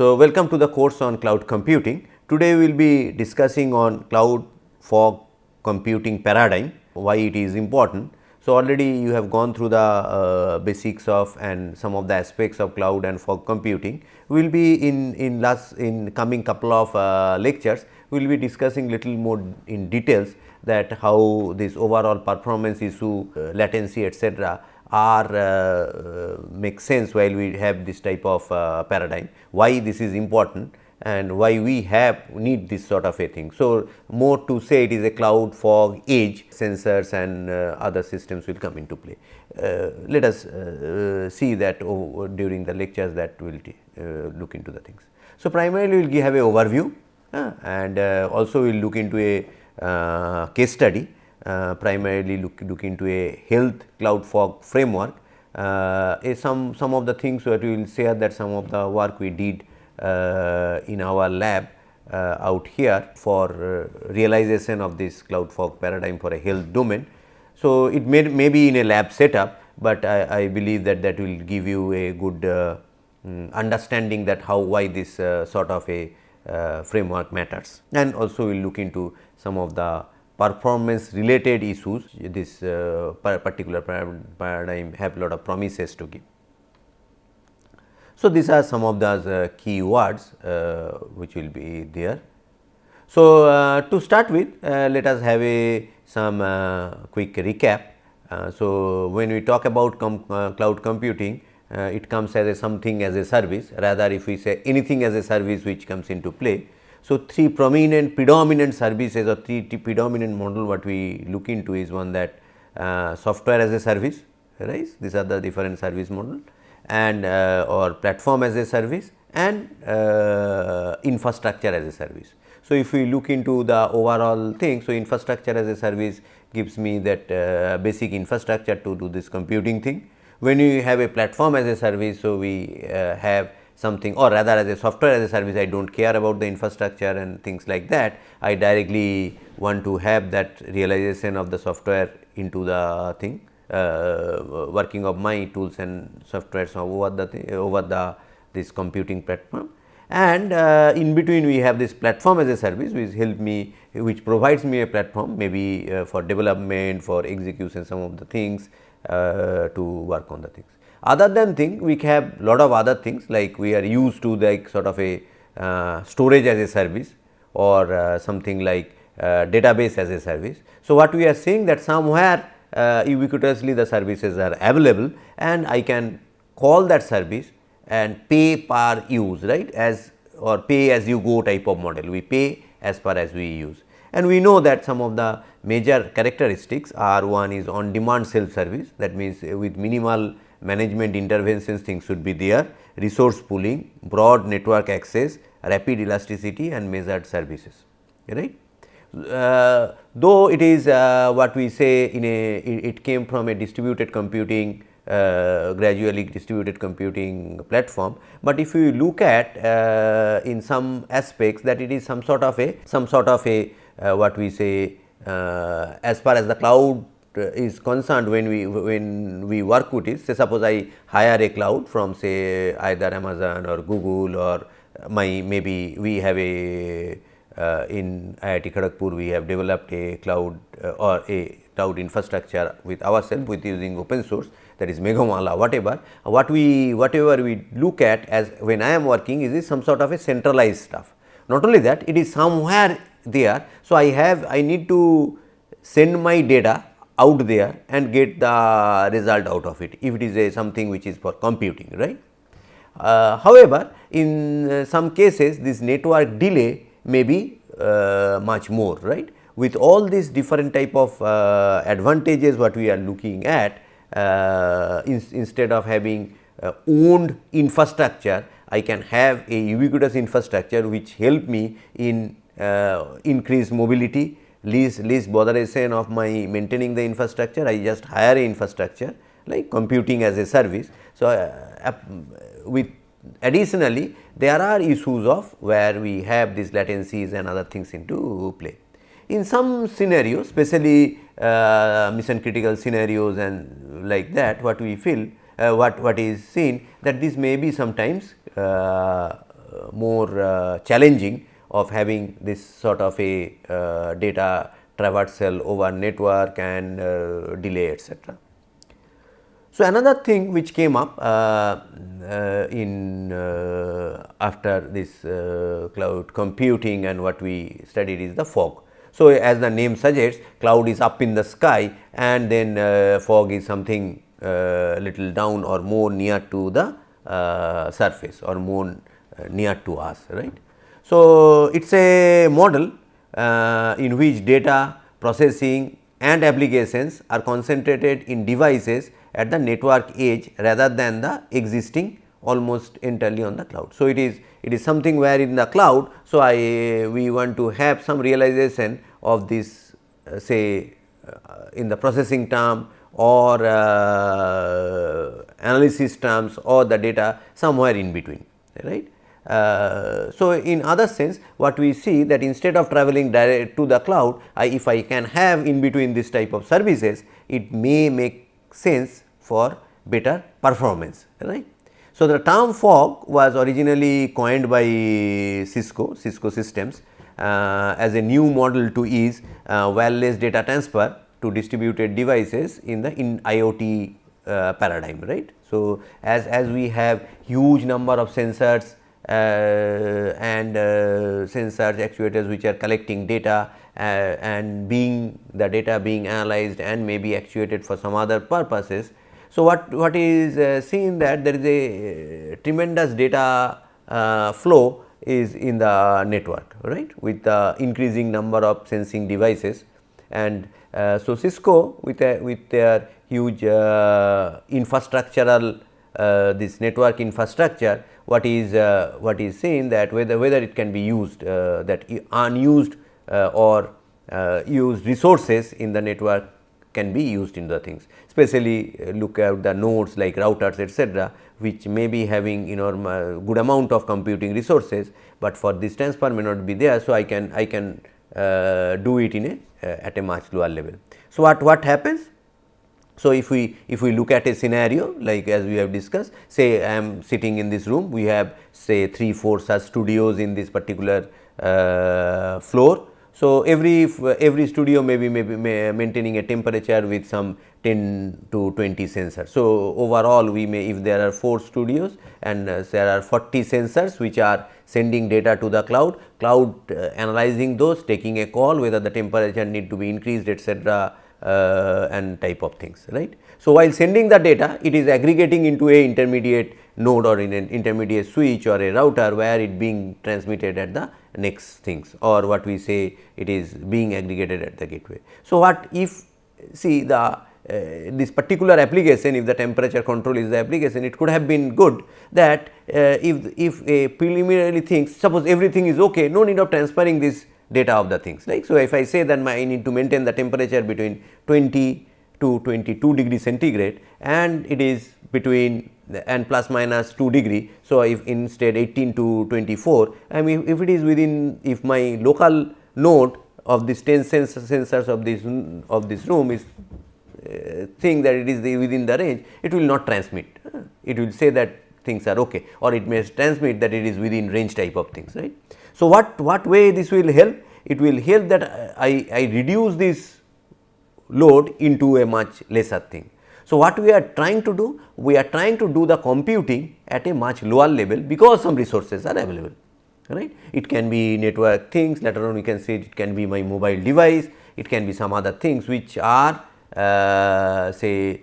So, welcome to the course on cloud computing. Today we will be discussing on cloud fog computing paradigm, why it is important. So, already you have gone through the basics of and some of the aspects of cloud and fog computing. We will be in coming couple of lectures, we will be discussing little more in details that how this overall performance issue, latency etc. are make sense while we have this type of paradigm, why this is important and why we need this sort of a thing. So, more to say it is a cloud fog age, sensors and other systems will come into play. Let us see that during the lectures that we will look into the things. So, primarily we will have a overview and also we will look into a case study. Primarily look into a health cloud fog framework. Some of the things that we will share, that some of the work we did in our lab out here for realization of this cloud fog paradigm for a health domain. So, it may be in a lab setup, but I believe that will give you a good understanding that why this sort of a framework matters, and also we will look into some of the performance related issues. This particular paradigm have lot of promises to give. So, these are some of the key words which will be there. So, to start with, let us have some quick recap. So, when we talk about cloud computing, it comes as something as a service, rather if we say anything as a service which comes into play. So, three predominant services or three predominant model what we look into is one that software as a service, right? These are the different service model, and or platform as a service, and infrastructure as a service. So, if we look into the overall thing, so infrastructure as a service gives me that basic infrastructure to do this computing thing. When you have a platform as a service, so we have something, or rather as a software as a service, I do not care about the infrastructure and things like that. I directly want to have that realization of the software into the thing, working of my tools and softwares over this computing platform. And in between we have this platform as a service which provides me a platform, maybe for development, for execution, some of the things to work on the things. Other than we have lot of other things, like we are used to like sort of a storage as a service, or something like database as a service. So, what we are saying that somewhere ubiquitously the services are available, and I can call that service and pay per use, right, as or pay as you go type of model. We pay as per as we use, and we know that some of the major characteristics are, one is on demand self service, that means with minimal management interventions things should be there, resource pooling, broad network access, rapid elasticity and measured services, right. Though it is what we say it came from a distributed computing, gradually distributed computing platform, but if you look at in some aspects that it is some sort of a what we say as far as the cloud is concerned, when we work with it. Say suppose I hire a cloud from say either Amazon or Google, or maybe we have a in IIT Kharagpur we have developed a cloud or a cloud infrastructure with ourselves with using open source, that is Meghmala, whatever we look at as when I am working is some sort of a centralized stuff. Not only that, it is somewhere there. So, I need to send my data out there and get the result out of it, if it is something which is for computing, right. However, in some cases this network delay may be much more, right. With all these different type of advantages what we are looking at, instead of having owned infrastructure, I can have a ubiquitous infrastructure which help me in increase mobility, least botheration of my maintaining the infrastructure. I just hire a infrastructure like computing as a service. So, with additionally there are issues of where we have these latencies and other things into play. In some scenarios, especially mission critical scenarios and like that, what we feel what is seen that this may be sometimes more challenging of having this sort of a data traversal over network and delay, etc. So, another thing which came up in after this cloud computing and what we studied is the fog. So, as the name suggests, cloud is up in the sky and then fog is something little down or more near to the surface or more near to us, right. So, it is a model in which data processing and applications are concentrated in devices at the network edge rather than the existing almost entirely on the cloud. So, it is something where in the cloud. So, we want to have some realization of this say in the processing term or analysis terms or the data somewhere in between, right. So, in other sense what we see that instead of traveling direct to the cloud, if I can have in between this type of services, it may make sense for better performance, right. So, the term fog was originally coined by Cisco Systems as a new model to ease wireless data transfer to distributed devices in the IoT paradigm, right. So, as we have huge number of sensors and sensors actuators which are collecting data and being the data being analyzed and may be actuated for some other purposes. So, what is seen that there is a tremendous data flow is in the network, right, with the increasing number of sensing devices. And so, Cisco with their huge infrastructural this network infrastructure, what is seen that whether it can be used that unused or used resources in the network can be used in the things, especially look at the nodes like routers, etc., which may be having good amount of computing resources, but for this transfer may not be there. So, I can do it in at a much lower level. So, what happens? So, if we look at a scenario like as we have discussed, say I am sitting in this room, we have say 3-4 such studios in this particular floor. So, every studio may be maintaining a temperature with some 10 to 20 sensors. So, overall we may, if there are 4 studios and there are 40 sensors which are sending data to the cloud analyzing those, taking a call whether the temperature need to be increased, etc. And type of things, right. So, while sending the data, it is aggregating into a intermediate node or in an intermediate switch or a router where it being transmitted at the next things, or what we say it is being aggregated at the gateway. So, what if see the this particular application, if the temperature control is the application, it could have been good that if a preliminary things, suppose everything is okay, no need of transferring this data of the things, like. So, if I say that I need to maintain the temperature between 20 to 22 degree centigrade and it is between and plus minus 2 degree. So, if instead 18 to 24, I mean if it is within, if my local node of this 10 sensors of this room is think that it is within the range, it will not transmit, it will say that things are okay, or it may transmit that it is within range type of things, right. So, what way this will help? It will help that I reduce this load into a much lesser thing. So, what we are trying to do? We are trying to do the computing at a much lower level because some resources are available, right. It can be network things, later on we can say it can be my mobile device, it can be some other things which are say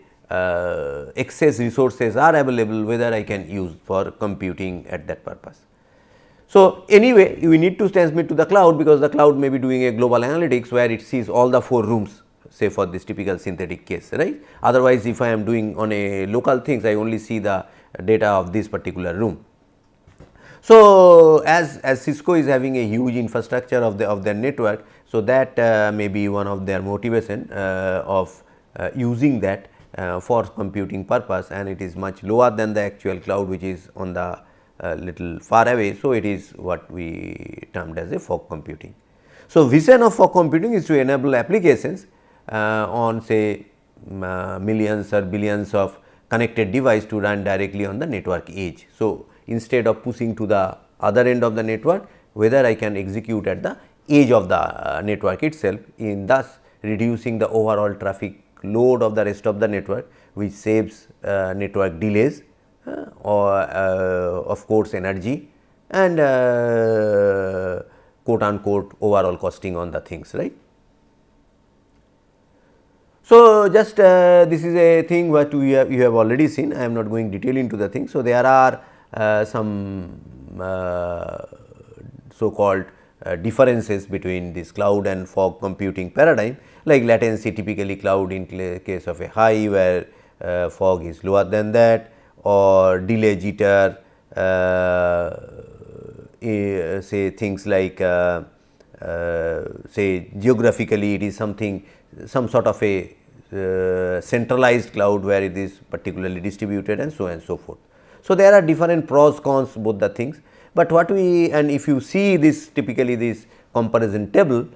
excess resources are available, whether I can use for computing at that purpose. So, anyway we need to transmit to the cloud because the cloud may be doing a global analytics where it sees all the 4 rooms, say for this typical synthetic case, right. Otherwise, if I am doing on a local things, I only see the data of this particular room. So, as Cisco is having a huge infrastructure of their network, so that may be one of their motivation of using that for computing purpose, and it is much lower than the actual cloud which is on the little far away. So, it is what we termed as a fog computing. So, vision of fog computing is to enable applications on say millions or billions of connected device to run directly on the network edge. So, instead of pushing to the other end of the network, whether I can execute at the edge of the network itself, in thus reducing the overall traffic load of the rest of the network, which saves network delays or of course energy, and quote unquote overall costing on the things, right. So, just this is a thing what you have already seen. I am not going detail into the thing. So, there are some so called differences between this cloud and fog computing paradigm, like latency, typically cloud in case of a high, where fog is lower than that, or delay jitter, say things like say geographically it is something, some sort of a centralized cloud where it is particularly distributed, and so on and so forth. So, there are different pros cons both the things, but what we, and if you see this typically this comparison table,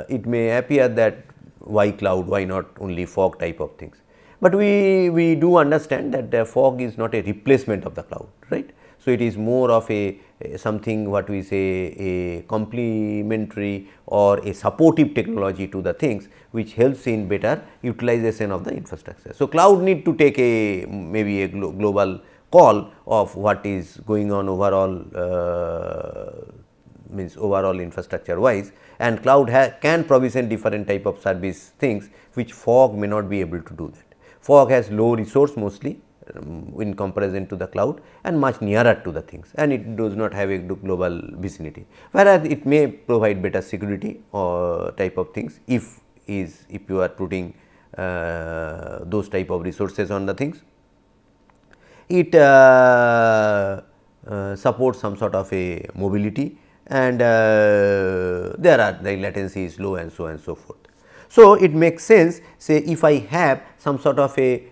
it may appear that why cloud, why not only fog type of things, but we do understand that the fog is not a replacement of the cloud, right. So, it is more of a something what we say a complementary or a supportive technology to the things, which helps in better utilization of the infrastructure. So, cloud need to take a maybe a global call of what is going on overall, means overall infrastructure wise, and cloud can provision different type of service things which fog may not be able to do that. Fog has low resource mostly in comparison to the cloud, and much nearer to the things, and it does not have a global vicinity, whereas it may provide better security or type of things if you are putting those type of resources on the things. It supports some sort of a mobility, and there are the latency is low, and so on and so forth. So, it makes sense, say if I have some sort of a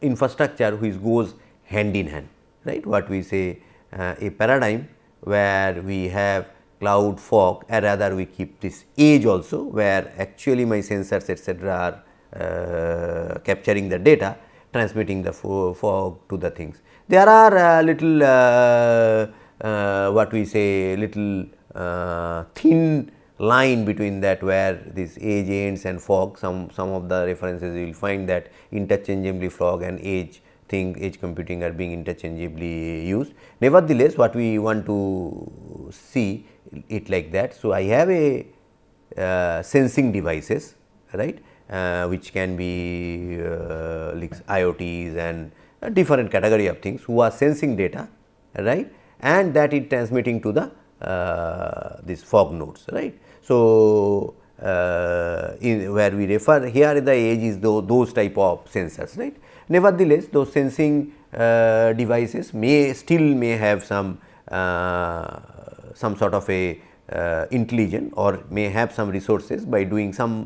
infrastructure which goes hand in hand, right, what we say a paradigm where we have cloud, fog, and rather we keep this edge also, where actually my sensors etc. are capturing the data, transmitting the fog to the things. There are little what we say little thin line between that, where this edge ends and fog, some of the references you will find that interchangeably fog and edge computing are being interchangeably used. Nevertheless, what we want to see it like that. So, I have a sensing devices, right, which can be like IoTs and a different category of things who are sensing data, right, and that is transmitting to the this fog nodes, right. So, where we refer here the edge is those type of sensors, right. Nevertheless, those sensing devices may have some sort of a intelligence, or may have some resources by doing some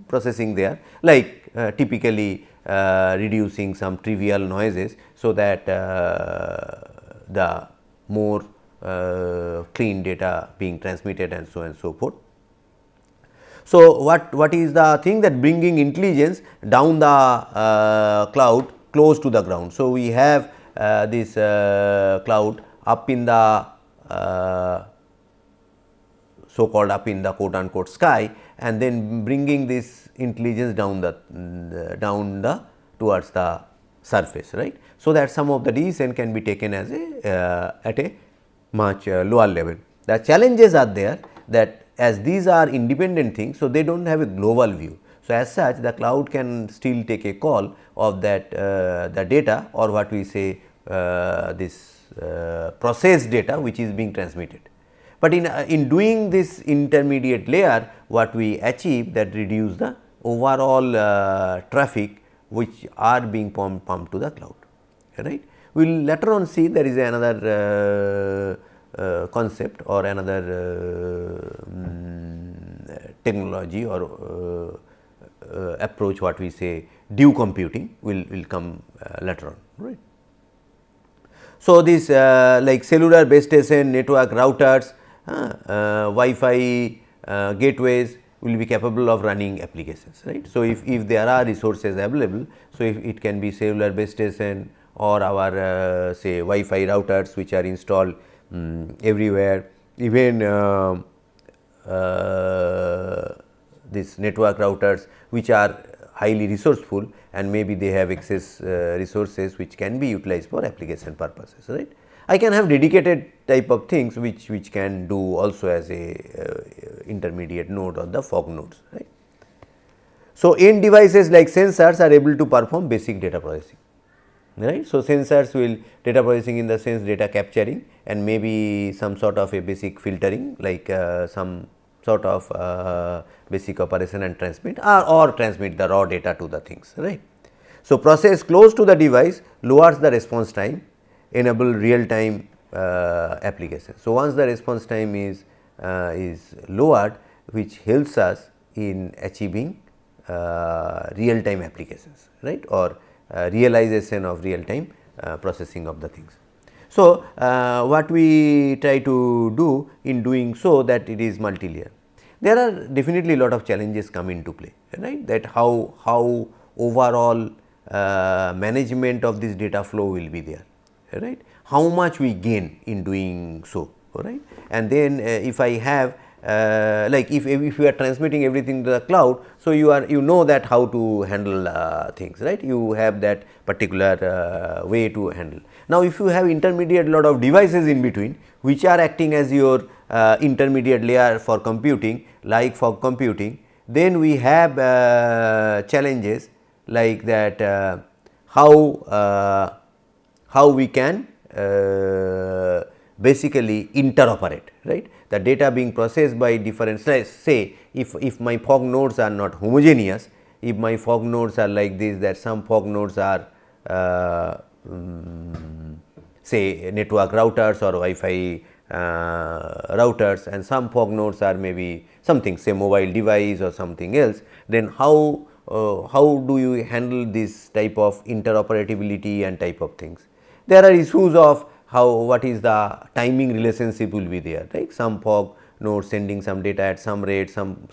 processing there, like typically reducing some trivial noises, so that the more clean data being transmitted, and so on and so forth. So, what is the thing that bringing intelligence down the cloud close to the ground. So, we have this cloud up in the so called up in the quote unquote sky, and then bringing this intelligence down the towards the surface, right. So, that some of the decision can be taken as a at a much lower level. The challenges are there, that as these are independent things, so they do not have a global view. So, as such the cloud can still take a call of that the data, or what we say this processed data which is being transmitted. But in doing this intermediate layer, what we achieve that reduce the overall traffic which are being pumped to the cloud, right. We will later on see there is another concept or another technology or approach, what we say dew computing will come later on, right. So, this like cellular base station, network routers, Wi-Fi gateways will be capable of running applications, right. So, if there are resources available, so if it can be cellular base station or our say Wi-Fi routers which are installed everywhere, even these network routers which are highly resourceful and maybe they have excess resources which can be utilized for application purposes, right. I can have dedicated type of things which can do also as a intermediate node or the fog nodes, right. So, end devices like sensors are able to perform basic data processing, right. So, sensors will data processing in the sense data capturing and maybe some sort of a basic filtering like some sort of basic operation and transmit or transmit the raw data to the things, right. So, process close to the device lowers the response time, enable real time application. So, once the response time is lowered, which helps us in achieving real time applications, right, or realization of real time processing of the things. So, what we try to do in doing so that it is multi-layer. There are definitely lot of challenges come into play, right, that how overall management of this data flow will be there, right, how much we gain in doing so, right. And then if I have like if you are transmitting everything to the cloud, so you know that how to handle things, right, you have that particular way to handle. Now, if you have intermediate lot of devices in between which are acting as your intermediate layer for computing, like for computing, then we have challenges like that how we can basically interoperate, right. The data being processed by different, say if my fog nodes are not homogeneous, if my fog nodes are like this, that some fog nodes are say network routers or Wi-Fi routers and some fog nodes are maybe something say mobile device or something else, then how do you handle this type of interoperability and type of things. There are issues of what is the timing relationship will be there, right, some fog nodes sending some data at some rate, some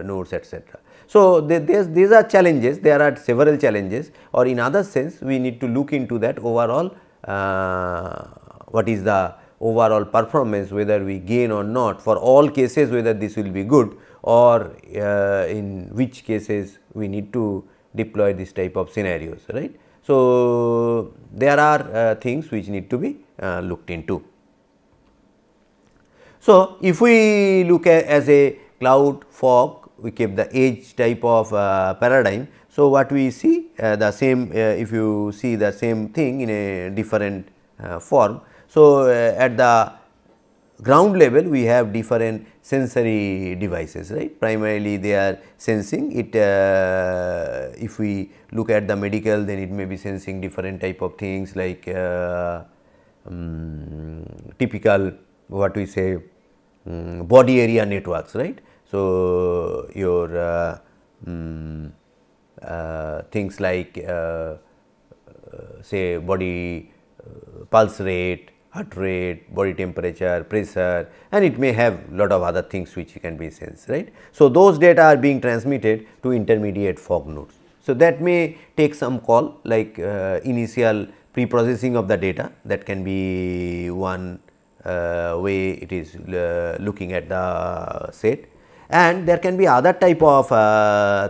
nodes etc. So, these are challenges, there are several challenges, or in other sense we need to look into that overall what is the overall performance, whether we gain or not, for all cases whether this will be good or in which cases we need to deploy this type of scenarios, right. So, there are things which need to be looked into. So, if we look at as a cloud fog, we keep the edge type of paradigm. So, what we see the same if you see the same thing in a different form. So, at the ground level we have different sensory devices, right, primarily they are sensing it. If we look at the medical, then it may be sensing different type of things like typical what we say body area networks, right. So, your things like say body pulse rate, heart rate, body temperature, pressure, and it may have lot of other things which can be sensed, right. So, those data are being transmitted to intermediate fog nodes. So, that may take some call like initial pre-processing of the data, that can be one way it is looking at the set, and there can be other type of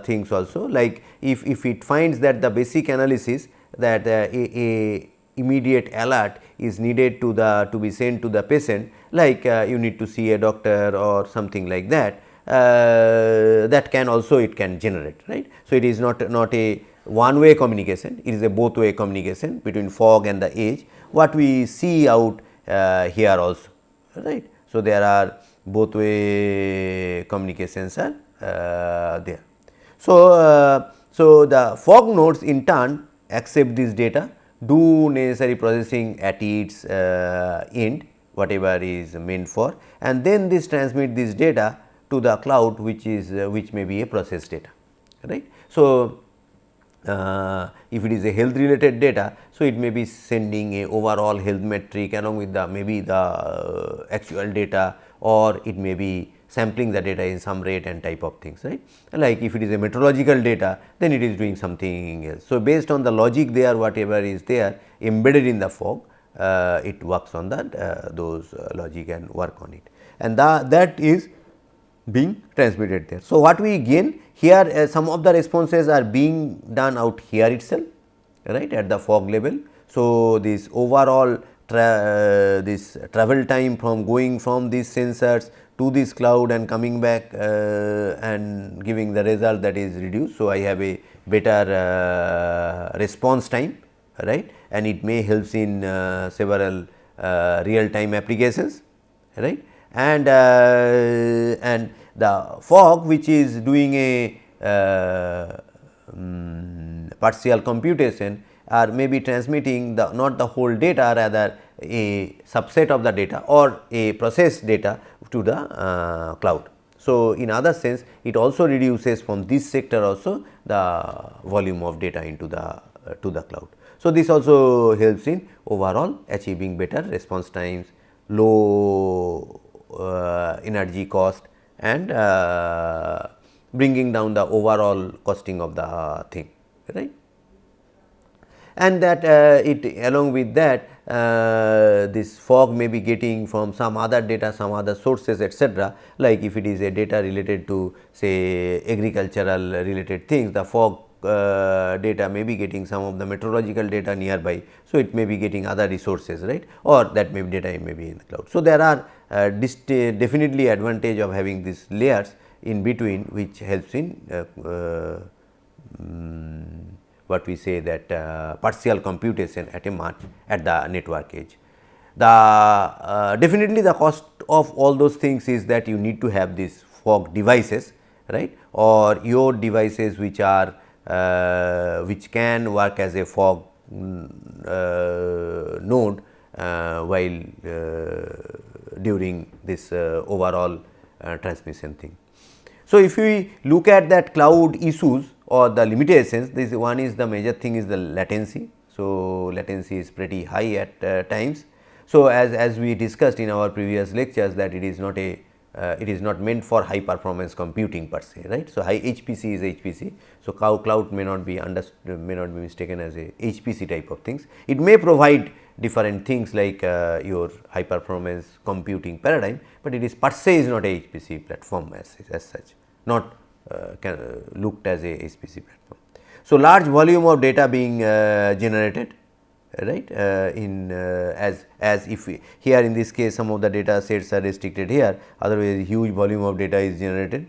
things also, like if it finds that the basic analysis that a immediate alert is needed to be sent to the patient, like you need to see a doctor or something like that, that can also it can generate, right. So, it is not a one way communication, it is a both way communication between fog and the edge, what we see out here also, right. So, there are both way communications are there. So, so the fog nodes in turn accept this data, do necessary processing at its end, whatever is meant for, and then this transmit this data to the cloud, which is which may be a processed data, right. So, if it is a health related data, so it may be sending a overall health metric along with the maybe the actual data, or it may be sampling the data in some rate and type of things, right. Like if it is a meteorological data, then it is doing something else. So, based on the logic there, whatever is there embedded in the fog, it works on that those logic and work on it, and that is being transmitted there. So, what we gain here, some of the responses are being done out here itself, right, at the fog level. So, this overall this travel time from going from these sensors to this cloud and coming back and giving the result, that is reduced. So, I have a better response time, right, and it may helps in several real time applications, right. And the fog which is doing a partial computation or maybe transmitting the not the whole data, rather a subset of the data or a processed data to the cloud. So, in other sense, it also reduces from this sector also the volume of data into the to the cloud. So, this also helps in overall achieving better response times, low energy cost, and bringing down the overall costing of the thing, right. And that it along with that this fog may be getting from some other data, some other sources, etc. Like if it is a data related to say agricultural related things, the fog data may be getting some of the meteorological data nearby. So, it may be getting other resources, right, or that may be data may be in the cloud. So, there are definitely advantage of having these layers in between, which helps in what we say that partial computation at a much at the network edge. The definitely the cost of all those things is that you need to have these fog devices, right, or your devices which are which can work as a fog node while during this overall transmission thing. So, if we look at that cloud issues or the limitations, this one is the major thing is the latency. So, latency is pretty high at times. So, as we discussed in our previous lectures that it is not a it is not meant for high performance computing per se, right. So, high HPC is HPC. So, cloud may not be mistaken as a HPC type of things. It may provide different things like your high performance computing paradigm, but it is per se is not a HPC platform as such, not looked as a HPC platform. So, large volume of data being generated, right, in as if we, here in this case some of the data sets are restricted here, otherwise huge volume of data is generated.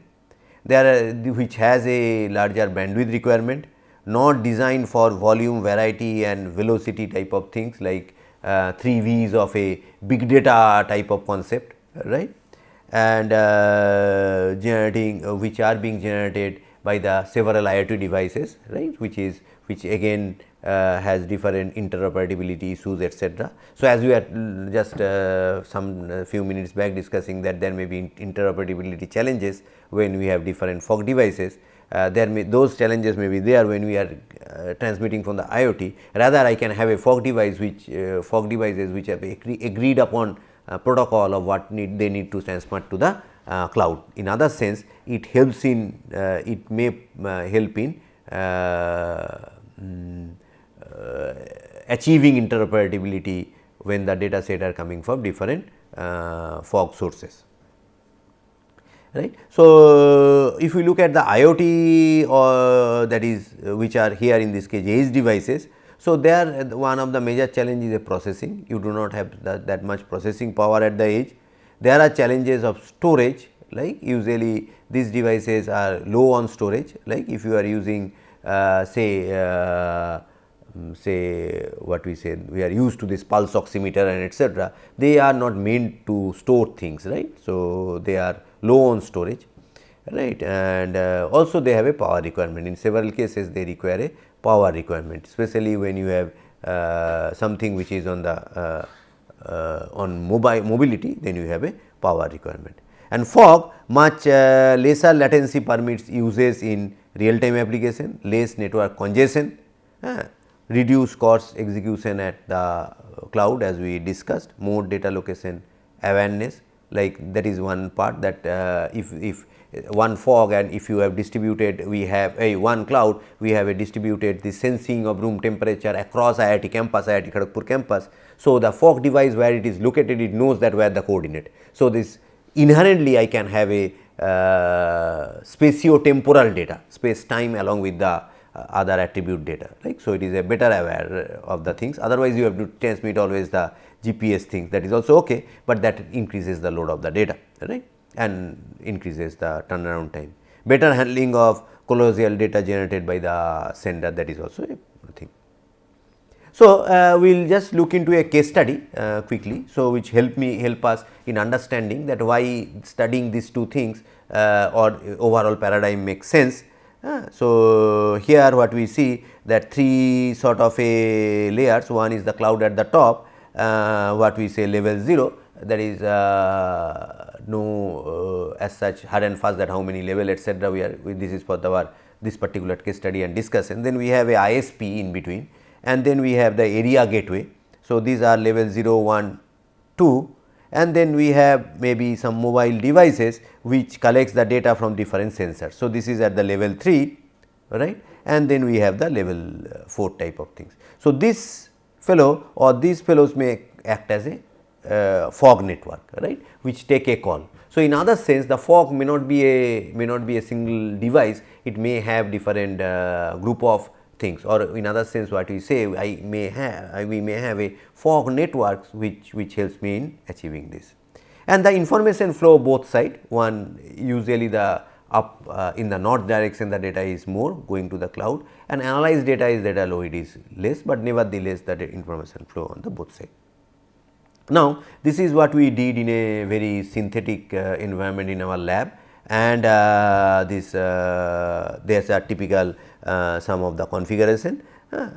There are which has a larger bandwidth requirement, not designed for volume, variety and velocity type of things like 3 V's of a big data type of concept, right, and generating which are being generated by the several IoT devices, right, which again has different interoperability issues, etc. So, as we are just some few minutes back discussing that there may be interoperability challenges when we have different fog devices. Those challenges may be there when we are transmitting from the IoT. Rather, I can have a fog device which fog devices which have agreed upon protocol of what they need to transmit to the cloud. In other sense, it helps in it may help in achieving interoperability when the data set are coming from different fog sources, right. So, if we look at the IoT or that is which are here in this case edge devices. So, there one of the major challenges is processing. You do not have that much processing power at the edge. There are challenges of storage, like usually these devices are low on storage, like if you are using say what we say we are used to this pulse oximeter and etc. They are not meant to store things, right. So, they are low on storage, right, and also they have a power requirement. In several cases they require a power requirement, especially when you have something which is on the on mobility, then you have a power requirement. And fog much lesser latency permits uses in real time application, less network congestion, reduce cost execution at the cloud as we discussed, more data location awareness, like that is one part, that if one fog, and if you have distributed, we have a one cloud, we have a distributed the sensing of room temperature across IIT campus, IIT Kharagpur campus. So, the fog device where it is located, it knows that where the coordinate. So, this inherently I can have a spatio-temporal data, space time along with the other attribute data, right. So, it is a better aware of the things, otherwise you have to transmit always the GPS things, that is also okay, but that increases the load of the data, right, and increases the turnaround time. Better handling of colloquial data generated by the sender, that is also a thing. So, we will just look into a case study quickly. So, which help us in understanding that why studying these two things or overall paradigm makes sense. So, here what we see that three sort of a layers, one is the cloud at the top, what we say level 0, that is no as such hard and fast that how many level etc. we are this is for this particular case study and discussion. Then we have a ISP in between, and then we have the area gateway. So, these are level 0, 1, 2, and then we have maybe some mobile devices which collects the data from different sensors. So, this is at the level 3, right, and then we have the level 4 type of things. So, this fellow or these fellows may act as a fog network, right, which take a call. So, in other sense the fog may not be a single device, it may have different group of things, or in other sense what we say we may have a fog networks which helps me in achieving this. And the information flow both side, one usually the up in the north direction the data is more going to the cloud, and analyzed data is data load is less, but nevertheless the information flow on the both side. Now, this is what we did in a very synthetic environment in our lab, and this there is a typical some of the configuration,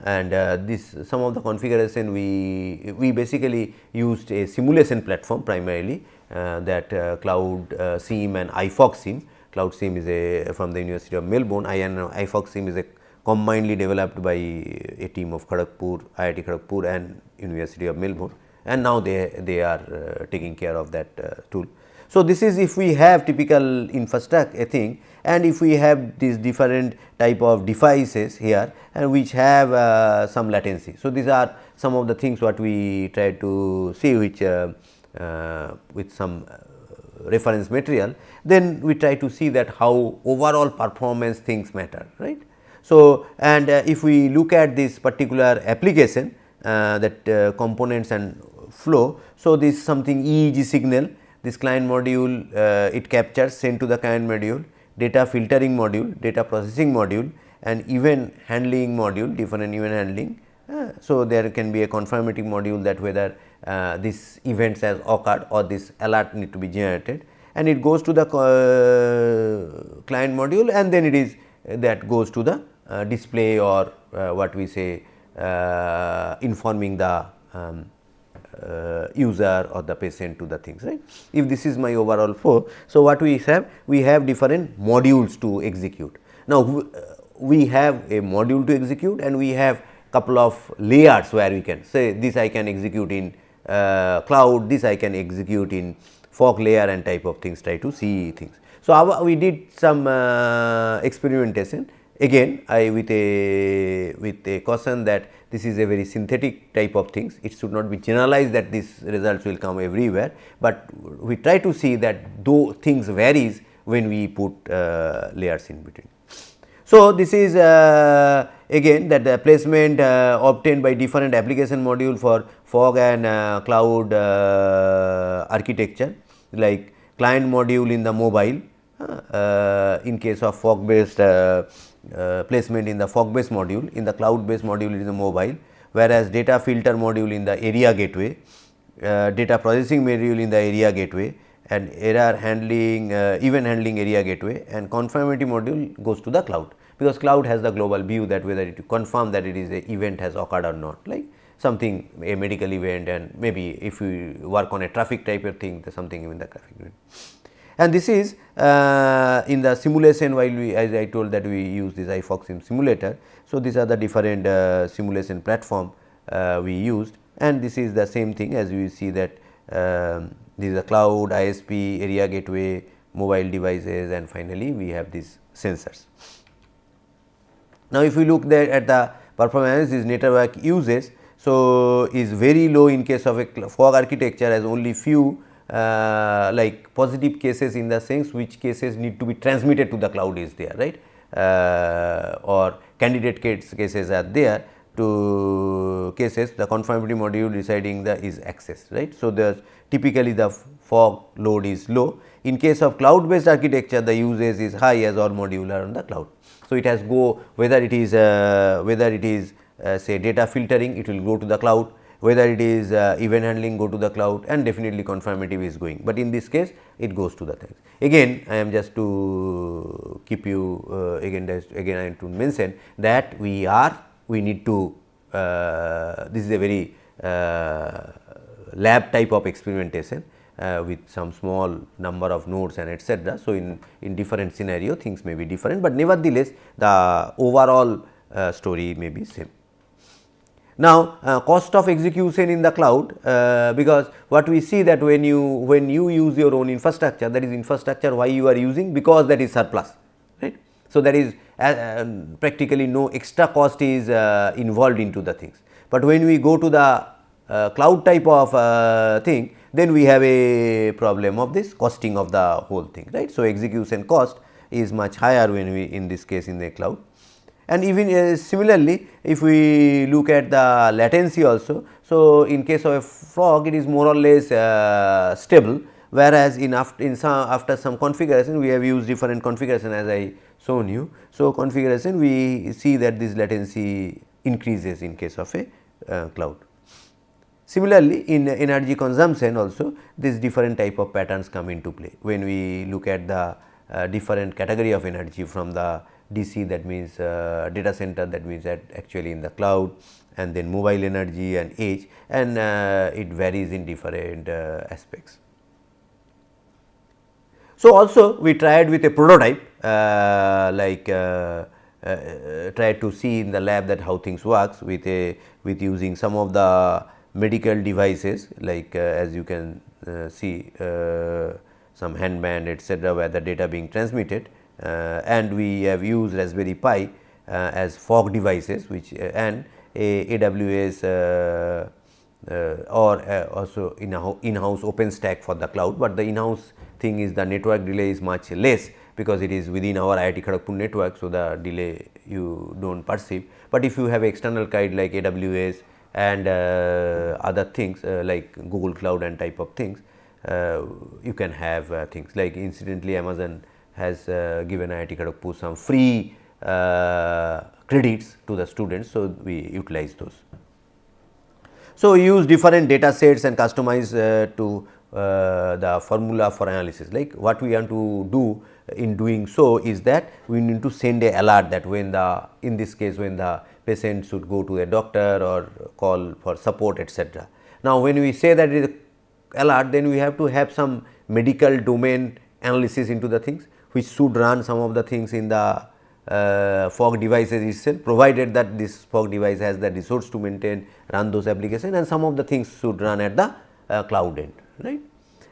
and this some of the configuration we basically used a simulation platform primarily, that Cloud SIM and iFog SIM. Cloud SIM is a from the University of Melbourne, and iFog SIM is a combinedly developed by a team of Kharagpur, IIT Kharagpur and University of Melbourne, and now they are taking care of that tool. So, this is if we have typical infrastructure thing, and if we have these different type of devices here and which have some latency. So, these are some of the things what we try to see, which with some reference material, then we try to see that how overall performance things matter, right. So, and if we look at this particular application, that components and flow. So, this something EEG signal, this client module it captures, sent to the client module, data filtering module, data processing module, and event handling module, different event handling. So, there can be a confirmatory module that whether this events has occurred or this alert need to be generated, and it goes to the client module, and then it is that goes to the display or what we say informing the user or the patient to the things, right. If this is my overall flow, so what we have different modules to execute. Now, we have a module to execute, and we have couple of layers where we can say this I can execute in cloud, this I can execute in fog layer and type of things, try to see things. So, we did some experimentation again with a caution that this is a very synthetic type of things, it should not be generalized that these results will come everywhere, but we try to see that though things varies when we put layers in between. So, this is again that the placement obtained by different application module for fog and cloud architecture, like client module in the mobile, in case of fog based placement in the fog based module, in the cloud based module in the mobile, whereas data filter module in the area gateway, data processing module in the area gateway, and error handling event handling area gateway, and confirmatory module goes to the cloud, because cloud has the global view that whether it confirm that it is a event has occurred or not, like something a medical event, and maybe if we work on a traffic type of thing, something in the traffic event. And this is in the simulation, while we, as I told that we use this iFog SIM simulator. So, these are the different simulation platform we used, and this is the same thing as we see that This is the cloud, ISP, area gateway, mobile devices, and finally, we have these sensors. Now, if we look there at the performance, this network uses, so is very low in case of a fog architecture, as only few like positive cases in the sense which cases need to be transmitted to the cloud is there, right, or candidate cases are there, to cases the conformity module deciding the is access, right. So, the typically the fog load is low. In case of cloud based architecture, the usage is high as all module are on the cloud. So, it has go whether it is say data filtering, it will go to the cloud, whether it is event handling, go to the cloud, and definitely conformative is going, but in this case it goes to the things. Again I am just to keep you again I am to mention that we need to this is a very lab type of experimentation with some small number of nodes and etc. So, in different scenario things may be different, but nevertheless the overall story may be same. Now, cost of execution in the cloud, because what we see that when you use your own infrastructure, that is infrastructure why you are using, because that is surplus, right. So, that is practically no extra cost is involved into the things, but when we go to the cloud type of thing, then we have a problem of this costing of the whole thing, right. So, execution cost is much higher when we in this case in the cloud. And even similarly, if we look at the latency also, so in case of a fog it is more or less stable, whereas after some configuration we have used different configuration as I shown you. So, configuration we see that this latency increases in case of a cloud. Similarly, in energy consumption also these different type of patterns come into play when we look at the different category of energy from the DC, that means data center, that means that actually in the cloud, and then mobile energy and edge, and it varies in different aspects. So, also we tried with a prototype tried to see in the lab that how things works with using some of the medical devices, like as you can see some handband etc., where the data being transmitted, and we have used Raspberry Pi as fog devices, which and AWS or also in-house OpenStack for the cloud, but the in-house thing is the network delay is much less because it is within our IIT Kharagpur network. So, the delay you do not perceive, but if you have external guide like AWS and other things like Google Cloud and type of things, you can have things like, incidentally Amazon has given IIT Kharagpur some free credits to the students. So, we utilize those. So, we use different data sets and customize to the formula for analysis. Like what we want to do in doing so is that we need to send a alert that when in this case when the patient should go to a doctor or call for support etc. Now, when we say that it is alert, then we have to have some medical domain analysis into the things, which should run some of the things in the fog devices itself, provided that this fog device has the resource to maintain run those applications, and some of the things should run at the cloud end, right.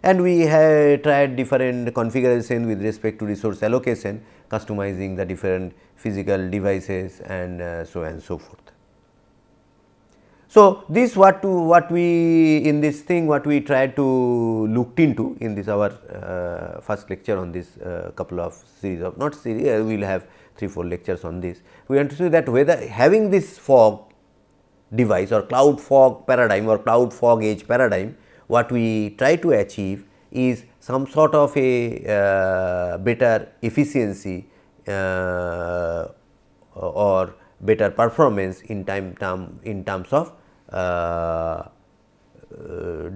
And we have tried different configuration with respect to resource allocation, customizing the different physical devices and so on and so forth. So, this what we in this thing what we tried to looked into in this our first lecture on this couple of series of not series, we will have 3-4 lectures on this. We want to see that whether having this fog device or cloud fog paradigm or cloud fog edge paradigm, what we try to achieve is some sort of a better efficiency or better performance in terms of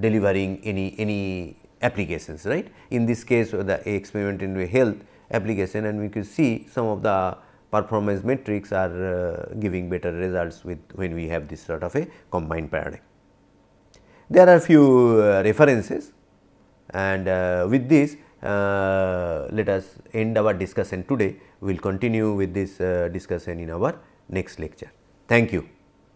delivering any applications, right. In this case the experiment in health application, and we can see some of the performance metrics are giving better results with when we have this sort of a combined paradigm. There are few references, and with this let us end our discussion today. We will continue with this discussion in our next lecture. Thank you.